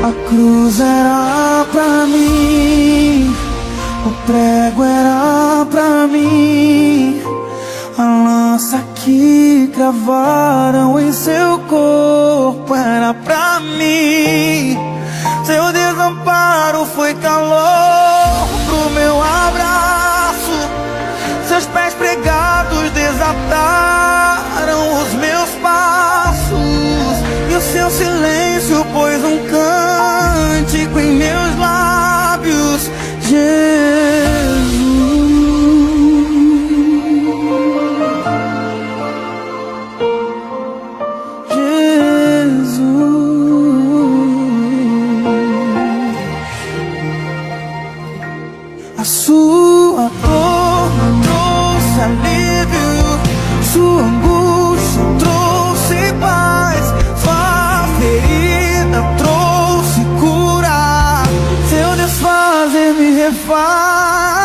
A cruz era pra mim, o prego era pra mim, a lança que cravaram em seu corpo era pra mim. Seu desamparo foi calor pro meu abraço, seus pés pregados desataram os meus passos, e o seu silêncio pôs um cântico em meus lábios. A sua dor trouxe alívio, sua angústia trouxe paz, sua ferida trouxe cura, seu desfazer me refaz.